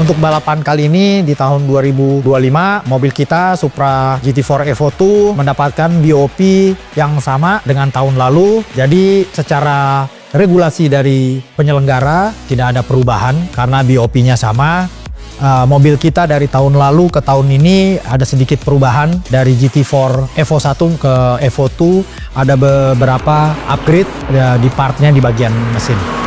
Untuk balapan kali ini di tahun 2025, mobil kita Supra GT4 Evo 2 mendapatkan BOP yang sama dengan tahun lalu. Jadi secara regulasi dari penyelenggara tidak ada perubahan karena BOP-nya sama. Mobil kita dari tahun lalu ke tahun ini ada sedikit perubahan dari GT4 Evo 1 ke Evo 2. Ada beberapa upgrade di partnya di bagian mesin.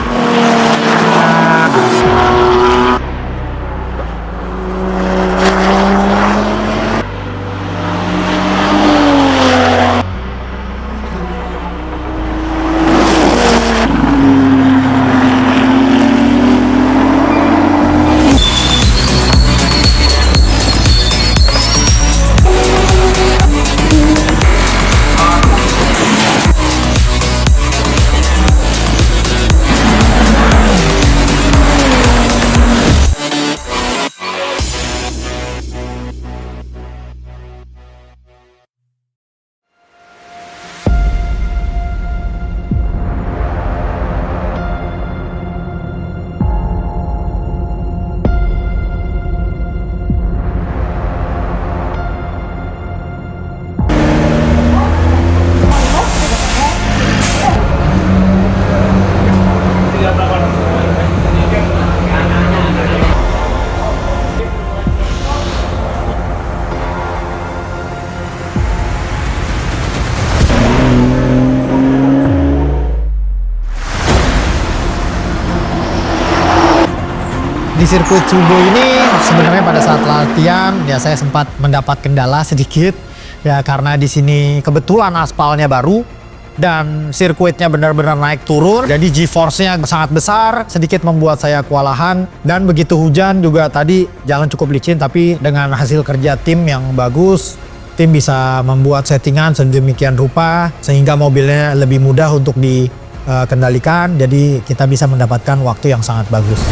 Di sirkuit Tsubo ini sebenarnya pada saat latihan ya saya sempat mendapat kendala sedikit ya karena di sini kebetulan aspalnya baru dan sirkuitnya benar-benar naik turun, jadi G-force-nya sangat besar, sedikit membuat saya kewalahan. Dan begitu hujan juga tadi jalan cukup licin, tapi dengan hasil kerja tim yang bagus, tim bisa membuat settingan sedemikian rupa sehingga mobilnya lebih mudah untuk dikendalikan, jadi kita bisa mendapatkan waktu yang sangat bagus.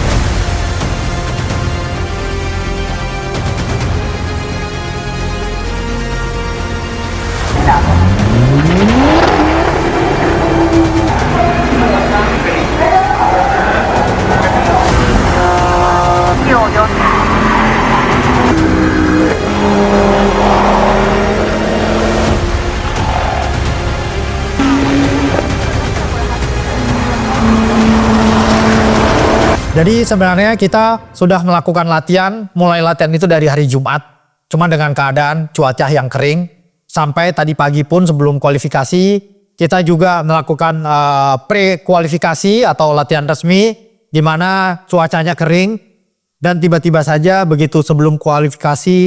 Jadi sebenarnya kita sudah melakukan latihan, mulai latihan itu dari hari Jumat, cuma dengan keadaan cuaca yang kering. Sampai tadi pagi pun sebelum kualifikasi, kita juga melakukan pre-kualifikasi atau latihan resmi, di mana cuacanya kering, dan tiba-tiba saja begitu sebelum kualifikasi,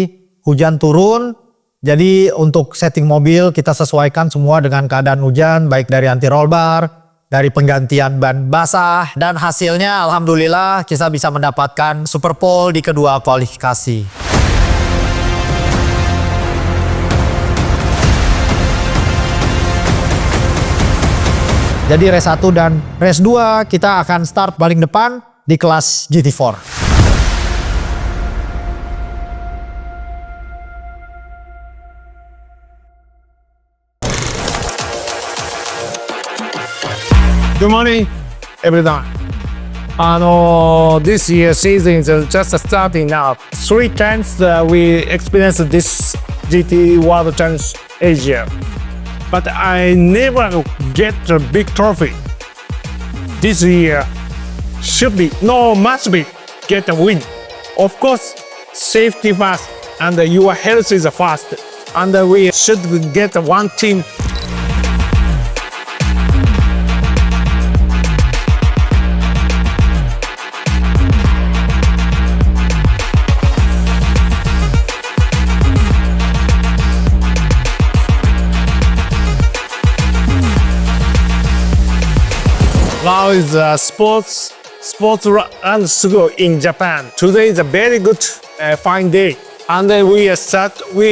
hujan turun. Jadi untuk setting mobil kita sesuaikan semua dengan keadaan hujan, baik dari anti roll bar, dari penggantian ban basah, dan hasilnya alhamdulillah kita bisa mendapatkan super pole di kedua kualifikasi. Jadi race 1 dan race 2 kita akan start paling depan di kelas GT4. Good morning, everyone. This year's season is just starting now. 3 times we experienced this GT World Challenge Asia, but I never get a big trophy. This year must be get a win. Of course, safety first, and your health is first, and we should get one team. Now is sports and school in Japan. Today is a very good, fine day, and then we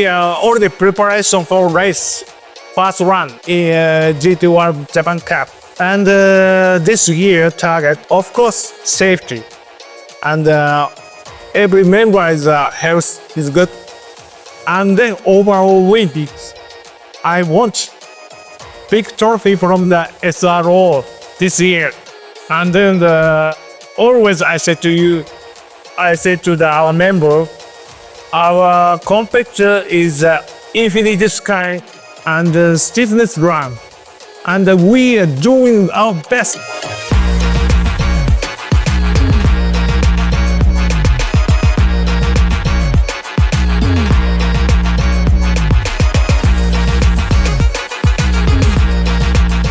are already preparation for race, first run in GT World Japan Cup. And this year target, of course, safety, and every member is health is good, and then overall win. I want big trophy from the SRO this year. And then always I said to you, I said to our member, our competitor is Infinity Sky and Stiffness Run, and we are doing our best.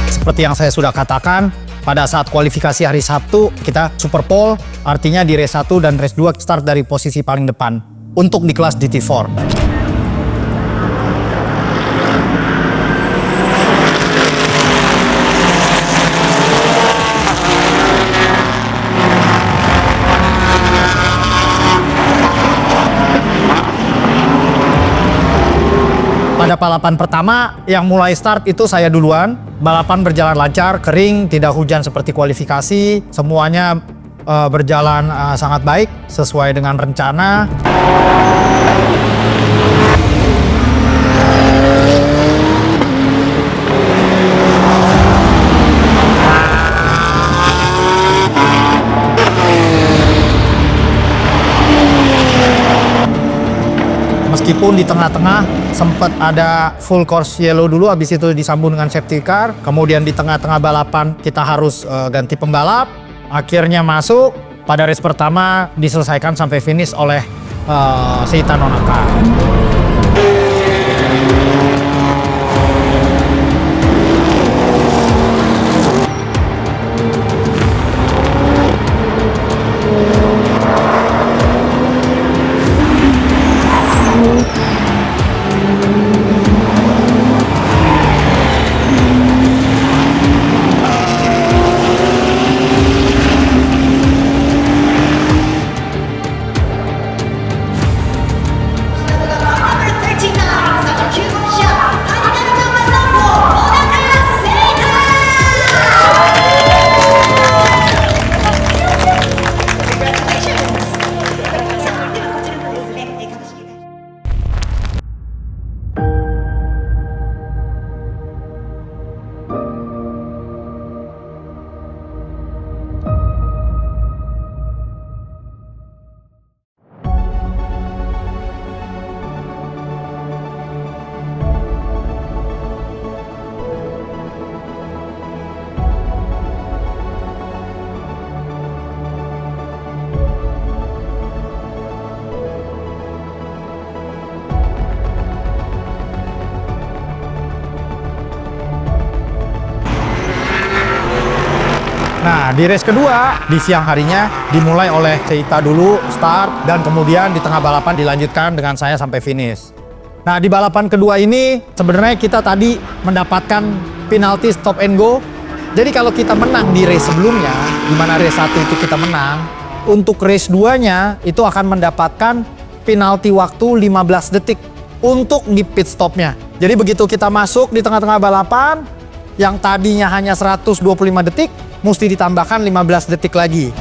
Seperti yang saya sudah katakan, pada saat kualifikasi hari Sabtu, kita super pole, artinya di race 1 dan race 2 start dari posisi paling depan untuk di kelas DT4. Pada balapan pertama yang mulai start itu saya duluan. Balapan berjalan lancar, kering, tidak hujan seperti kualifikasi. Semuanya berjalan sangat baik, sesuai dengan rencana. Meskipun di tengah-tengah sempat ada full course yellow dulu, habis itu disambung dengan safety car. Kemudian di tengah-tengah balapan kita harus ganti pembalap. Akhirnya masuk, pada race pertama diselesaikan sampai finish oleh Seita Nonaka. Nah, di race kedua, di siang harinya dimulai oleh Seita dulu start dan kemudian di tengah balapan dilanjutkan dengan saya sampai finish. Nah, di balapan kedua ini sebenarnya kita tadi mendapatkan penalti stop and go. Jadi kalau kita menang di race sebelumnya, di mana race 1 itu kita menang, untuk race 2-nya itu akan mendapatkan penalti waktu 15 detik untuk di pit stopnya. Jadi begitu kita masuk di tengah-tengah balapan, yang tadinya hanya 125 detik, mesti ditambahkan 15 detik lagi.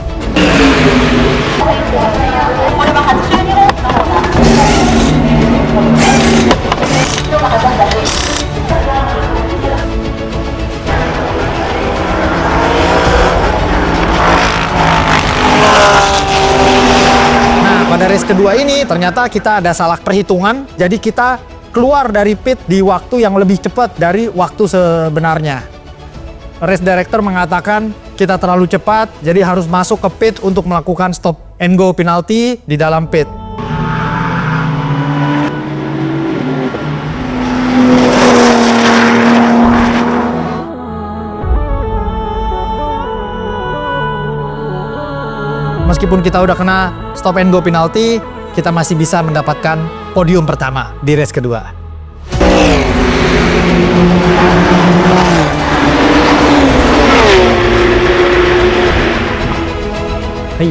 Nah, pada race kedua ini ternyata kita ada salah perhitungan, jadi kita keluar dari pit di waktu yang lebih cepat dari waktu sebenarnya. Race director mengatakan kita terlalu cepat, jadi harus masuk ke pit untuk melakukan stop and go penalti di dalam pit. Meskipun kita udah kena stop and go penalti, kita masih bisa mendapatkan podium pertama di race kedua.はい、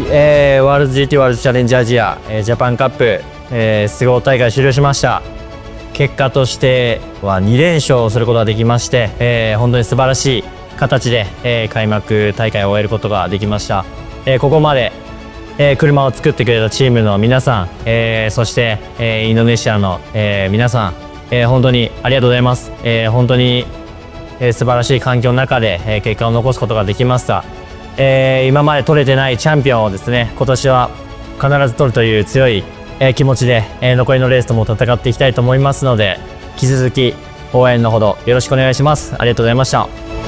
ワールド GT ワールドチャレンジアジア、ジャパンカップ、出場大会終了しました。結果としては2連勝することができまして、本当に素晴らしい形で、開幕大会を終えることができました。ここまで、車を作ってくれたチームの皆さん、そして、インドネシアの、皆さん、本当にありがとうございます。本当に、素晴らしい環境の中で、結果を残すことができました。今まで取れてないチャンピオンをですね、今年は必ず取るという強い、気持ちで、残りのレースとも戦っていきたいと思いますので、引き続き応援のほどよろしくお願いします。ありがとうございました。